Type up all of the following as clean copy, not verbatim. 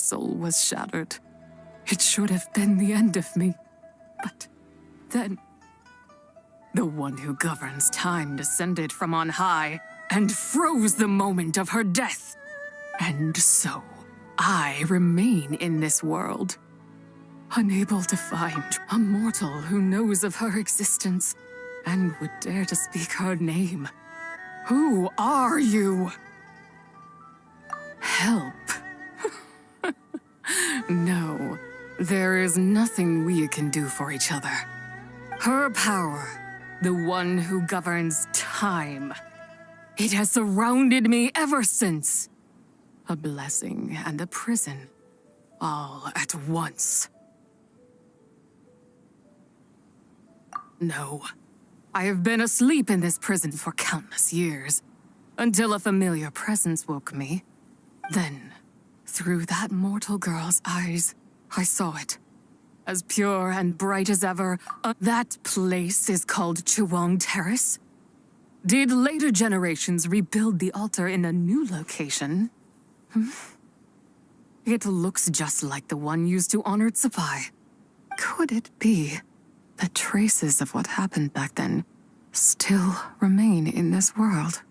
soul was shattered. It should have been the end of me. But then, the one who governs time descended from on high and froze the moment of her death. And so, I remain in this world, unable to find a mortal who knows of her existence and would dare to speak her name. Who are you? Help. No, there is nothing we can do for each other. Her power, the one who governs time, it has surrounded me ever since. A blessing and a prison, all at once. No, I have been asleep in this prison for countless years, until a familiar presence woke me. Then, through that mortal girl's eyes, I saw it. As pure and bright as ever, that place is called Chuang Terrace. Did later generations rebuild the altar in a new location? It looks just like the one used to honor zHIzHI. Could it be that traces of what happened back then still remain in this world?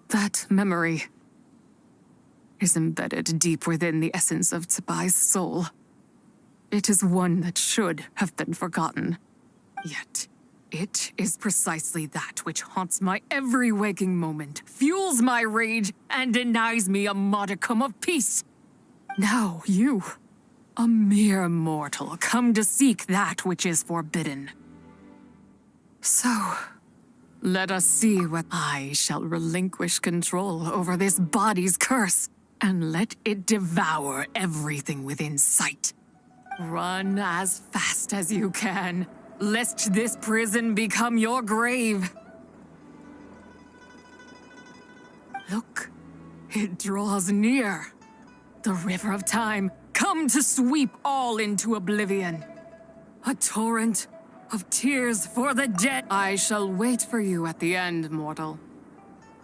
That memory is embedded deep within the essence of zHIzHI's soul. It is one that should have been forgotten. Yet, it is precisely that which haunts my every waking moment, fuels my rage, and denies me a modicum of peace. Now you, a mere mortal, come to seek that which is forbidden. So, let us see what I shall relinquish control over this body's curse, and let it devour everything within sight. Run as fast as you can, lest this prison become your grave. Look, it draws near. The river of time, come to sweep all into oblivion. A torrent of tears for the dead. I shall wait for you at the end, mortal.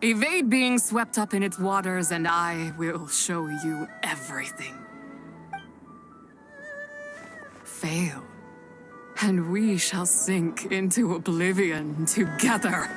Evade being swept up in its waters, and I will show you everything. Fail, and we shall sink into oblivion together.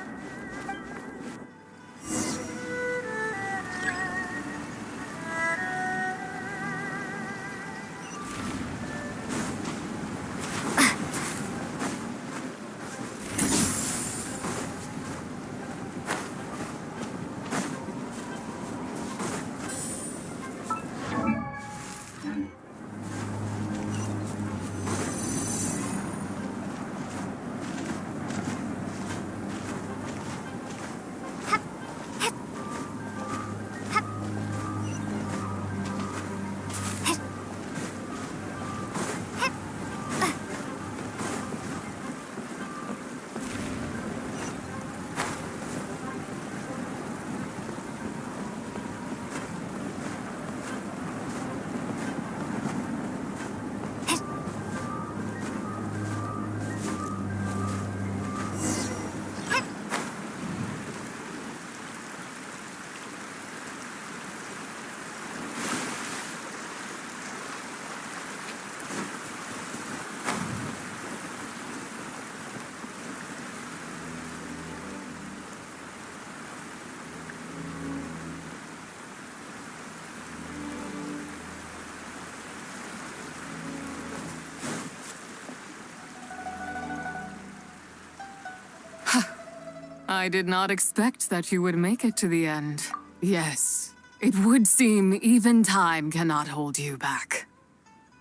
I did not expect that you would make it to the end. Yes, it would seem even time cannot hold you back.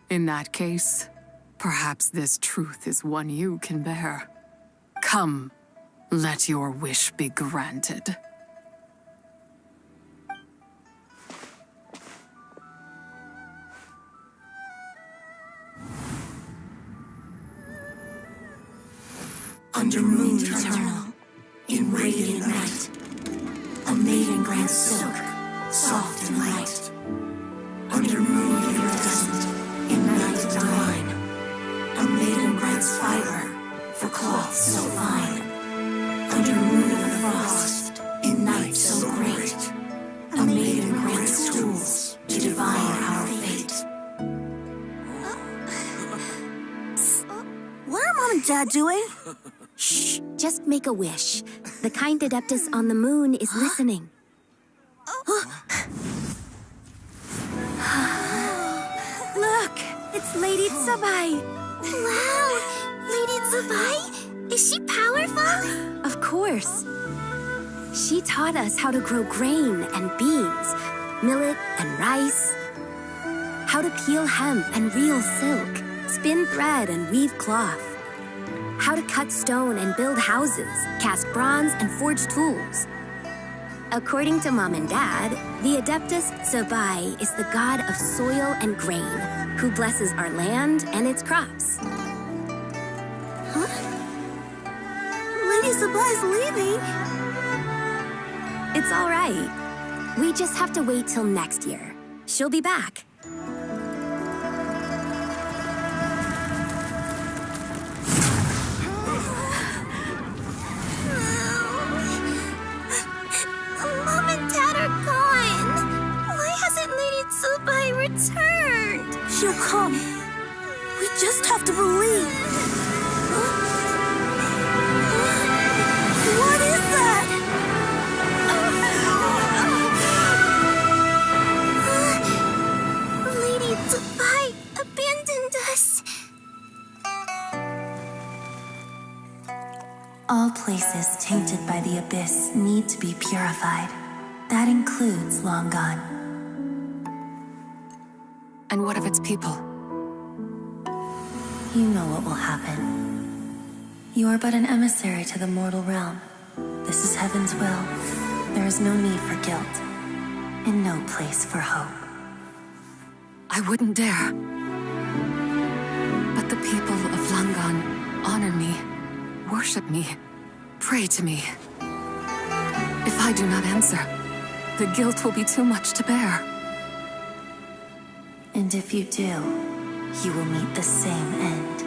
In that case, perhaps this truth is one you can bear. Come, let your wish be granted. Under moon eternal, in radiant night, a maiden grants silk, soft and light. Under moon iridescent, in night divine, a maiden grants fiber for cloth so fine. Under moon of frost, in night so great, a maiden grants tools to divine our fate. What are Mom and Dad doing? Shh, just make a wish. The kind Adeptus on the moon is listening. Look, it's Lady zHIzHI. Wow! Lady zHIzHI? Is she powerful? Of course. She taught us how to grow grain and beans, millet and rice, how to peel hemp and reel silk, spin thread and weave cloth, how to cut stone and build houses, cast bronze and forge tools. According to Mom and Dad, the Adeptus zHIzHI is the god of soil and grain, who blesses our land and its crops. Huh? Lady zHIzHI's leaving. It's all right. We just have to wait till next year. She'll be back. Mom and Dad are gone. Why hasn't Lady zHIzHI returned? She'll come. We just have to believe. What is that? Lady zHIzHI abandoned us. All places tainted by the abyss need to be purified. That includes Long Gone. And what of its people? You know what will happen. You are but an emissary to the mortal realm. This is heaven's will. There is no need for guilt, and no place for hope. I wouldn't dare. But the people of Langan honor me, worship me, pray to me. If I do not answer, the guilt will be too much to bear. And if you do, you will meet the same end.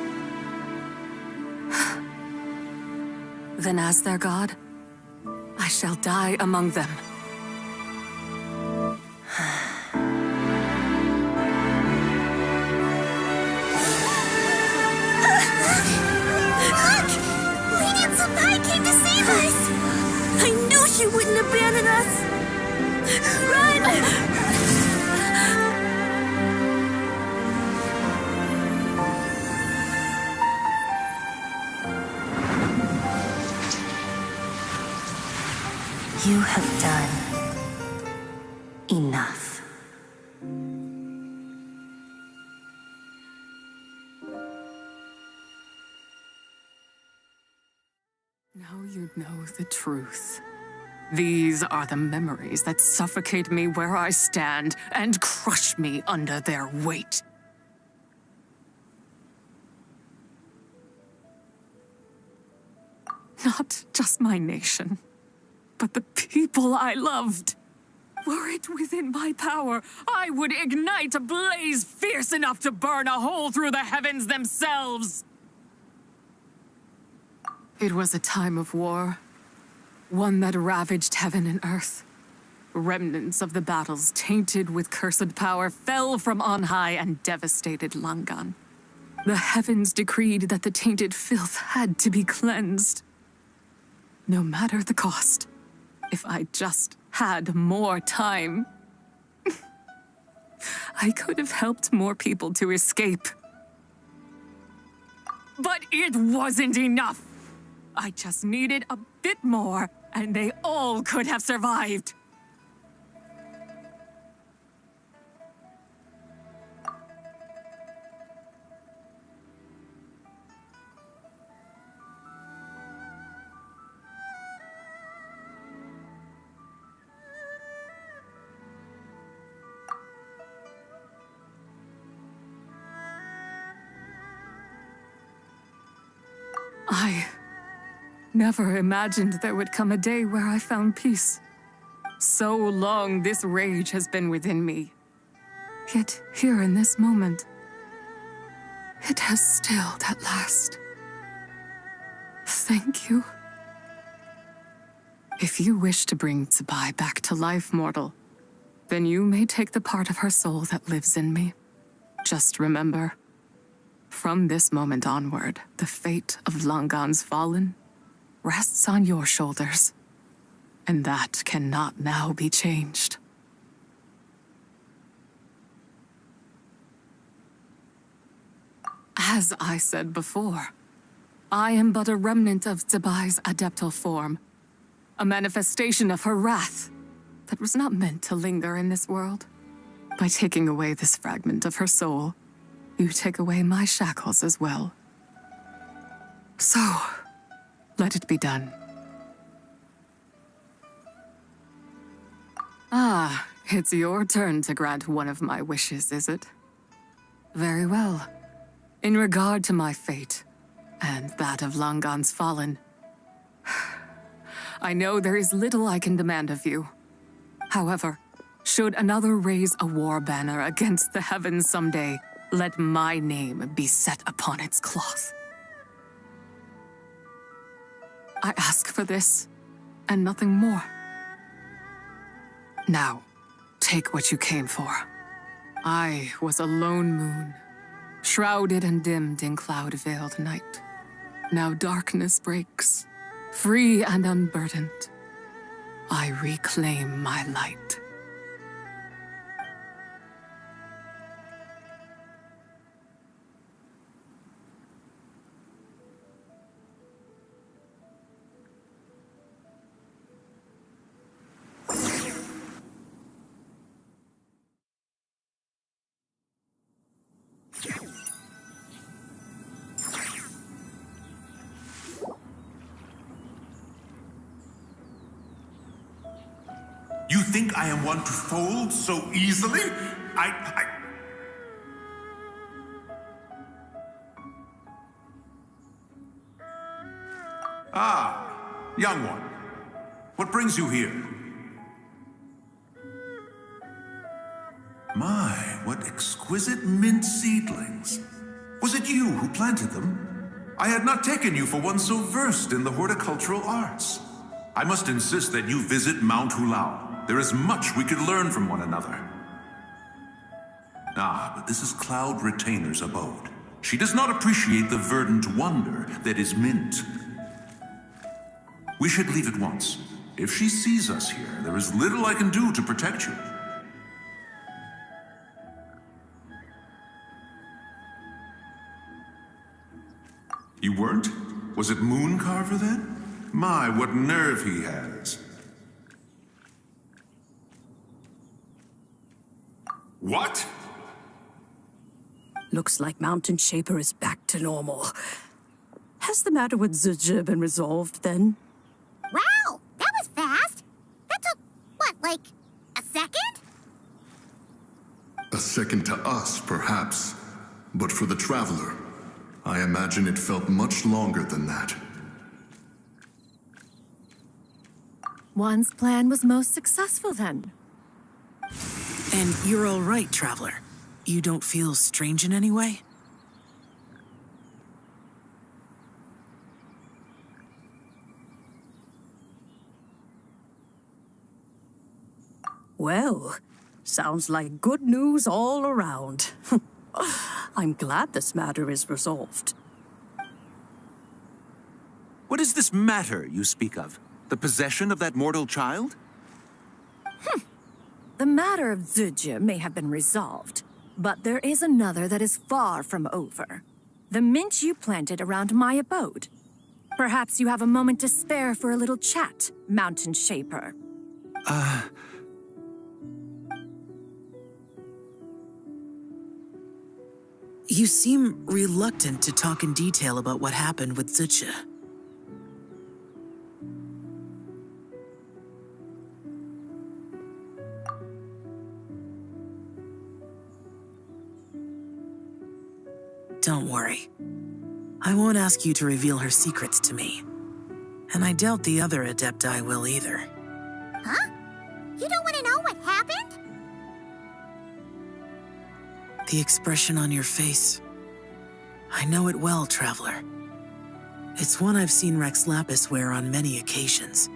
Then as their god, I shall die among them. Look! Lady zHIzHI came to save us! I knew she wouldn't abandon us! Run! You have done enough. Now you know the truth. These are the memories that suffocate me where I stand and crush me under their weight. Not just my nation, but the people I loved. Were it within my power, I would ignite a blaze fierce enough to burn a hole through the heavens themselves. It was a time of war, one that ravaged heaven and earth. Remnants of the battles tainted with cursed power fell from on high and devastated Langan. The heavens decreed that the tainted filth had to be cleansed. No matter the cost, if I just had more time, I could have helped more people to escape. But it wasn't enough. I just needed a bit more, and they all could have survived. I never imagined there would come a day where I found peace. So long this rage has been within me. Yet here in this moment, it has stilled at last. Thank you. If you wish to bring zHIzHI back to life, mortal, then you may take the part of her soul that lives in me. Just remember, from this moment onward, the fate of Langan's fallen rests on your shoulders, and that cannot now be changed. As I said before, I am but a remnant of zHIzHI's adeptal form, a manifestation of her wrath that was not meant to linger in this world. By taking away this fragment of her soul, you take away my shackles as well. So, let it be done. Ah, it's your turn to grant one of my wishes, is it? Very well. In regard to my fate, and that of Langan's fallen, I know there is little I can demand of you. However, should another raise a war banner against the heavens someday, let my name be set upon its cloth. I ask for this, and nothing more. Now, take what you came for. I was a lone moon, shrouded and dimmed in cloud-veiled night. Now darkness breaks, free and unburdened. I reclaim my light. You think I am one to fold so easily? Ah, young one. What brings you here? My, what exquisite mint seedlings. Was it you who planted them? I had not taken you for one so versed in the horticultural arts. I must insist that you visit Mount Hulao. There is much we could learn from one another. Ah, but this is Cloud Retainer's abode. She does not appreciate the verdant wonder that is mint. We should leave at once. If she sees us here, there is little I can do to protect you. You weren't? Was it Mooncarver then? My, what nerve he has. What? Looks like Mountain Shaper is back to normal. Has the matter with zHIzHI been resolved then? Wow, that was fast. That took, what, like, a second? A second to us, perhaps. But for the Traveler, I imagine it felt much longer than that. One's plan was most successful then. And you're all right, Traveler. You don't feel strange in any way? Well, sounds like good news all around. I'm glad this matter is resolved. What is this matter you speak of? The possession of that mortal child? The matter of zHIzHI may have been resolved, but there is another that is far from over. The mint you planted around my abode. Perhaps you have a moment to spare for a little chat, Mountain Shaper. You seem reluctant to talk in detail about what happened with zHIzHI. Don't worry. I won't ask you to reveal her secrets to me. And I doubt the other Adepti will either. Huh? You don't want to know what happened? The expression on your face. I know it well, Traveler. It's one I've seen Rex Lapis wear on many occasions.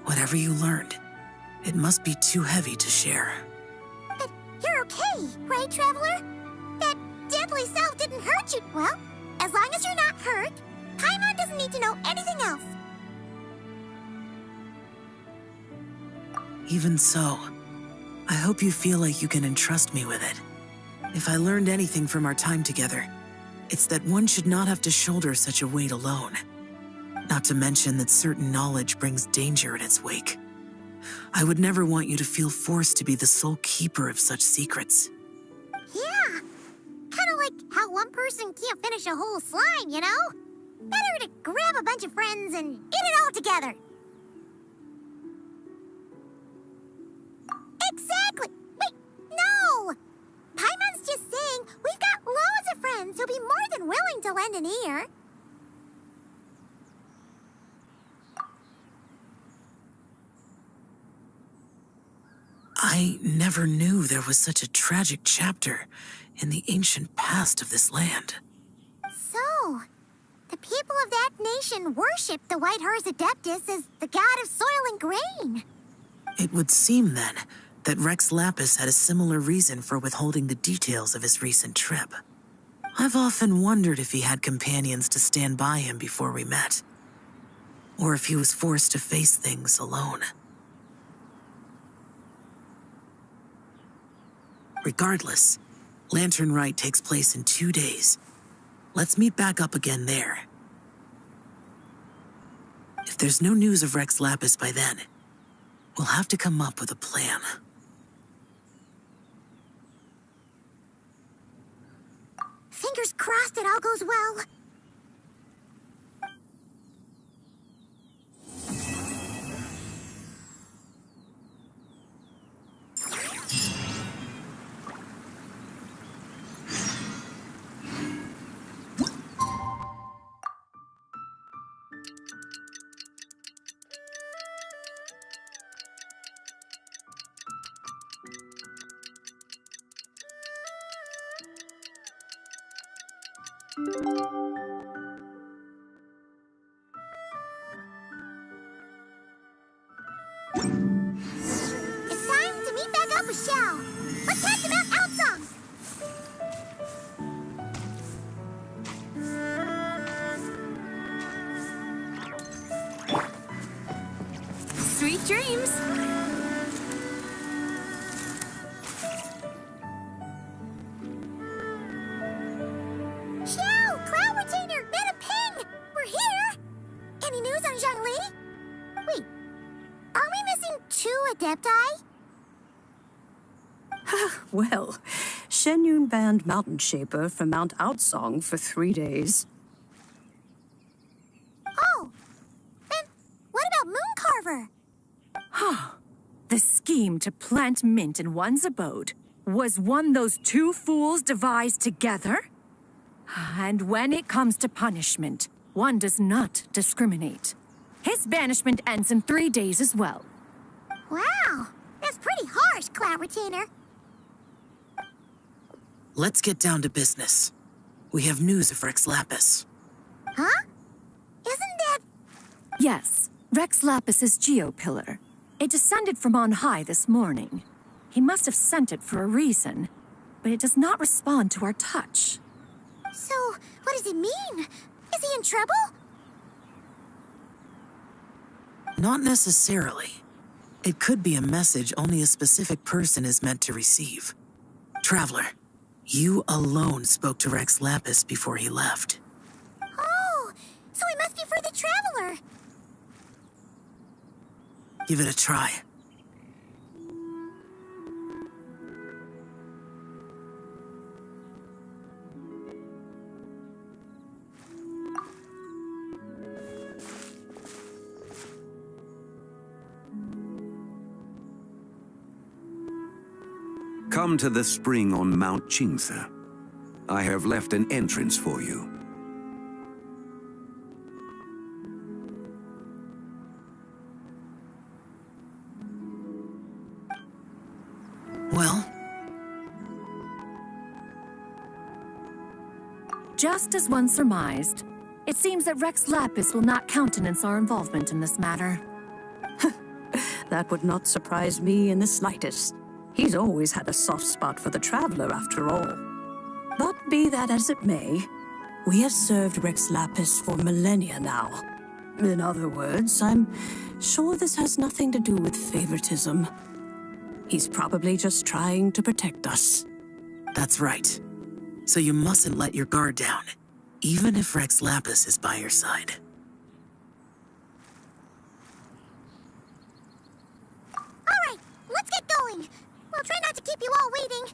Whatever you learned, it must be too heavy to share. But you're okay, right, Traveler? That deadly self didn't hurt you. Well, as long as you're not hurt, Paimon doesn't need to know anything else. Even so, I hope you feel like you can entrust me with it. If I learned anything from our time together, it's that one should not have to shoulder such a weight alone. Not to mention that certain knowledge brings danger in its wake. I would never want you to feel forced to be the sole keeper of such secrets. Yeah, kind of like how one person can't finish a whole slime, you know? Better to grab a bunch of friends and eat it all together. Exactly! Wait, no! Paimon's just saying we've got loads of friends who'll be more than willing to lend an ear. I never knew there was such a tragic chapter in the ancient past of this land. So, the people of that nation worship the White Horse Adeptus as the god of soil and grain. It would seem, then, that Rex Lapis had a similar reason for withholding the details of his recent trip. I've often wondered if he had companions to stand by him before we met, or if he was forced to face things alone. Regardless, Lantern Rite takes place in 2 days. Let's meet back up again there. If there's no news of Rex Lapis by then, we'll have to come up with a plan. Fingers crossed it all goes well. It's time to meet back up with Xiao. Let's head to Mount Outsong. Sweet dreams! Xiao, Cloud Retainer, Mana Ping! We're here! Any news on Zhongli? Wait, are we missing 2 Adepti? Well, Shenyun banned Mountain Shaper from Mount Outsong for 3 days. Oh, then what about Mooncarver? The scheme to plant mint in one's abode was one those 2 fools devised together? And when it comes to punishment, one does not discriminate. His banishment ends in 3 days as well. Wow, that's pretty harsh, Cloud Retainer. Let's get down to business. We have news of Rex Lapis. Huh? Isn't that... Yes, Rex Lapis's geopillar. It descended from on high this morning. He must have sent it for a reason, but it does not respond to our touch. So, what does it mean? Is he in trouble? Not necessarily. It could be a message only a specific person is meant to receive. Traveler, you alone spoke to Rex Lapis before he left. Oh, so it must be for the Traveler. Give it a try. Come to the spring on Mount Qingse. I have left an entrance for you. Well, just as one surmised, it seems that Rex Lapis will not countenance our involvement in this matter. That would not surprise me in the slightest. He's always had a soft spot for the traveler, after all. But be that as it may, we have served Rex Lapis for millennia now. In other words, I'm sure this has nothing to do with favoritism. He's probably just trying to protect us. That's right. So you mustn't let your guard down, even if Rex Lapis is by your side. All right, let's get going. We'll try not to keep you all waiting.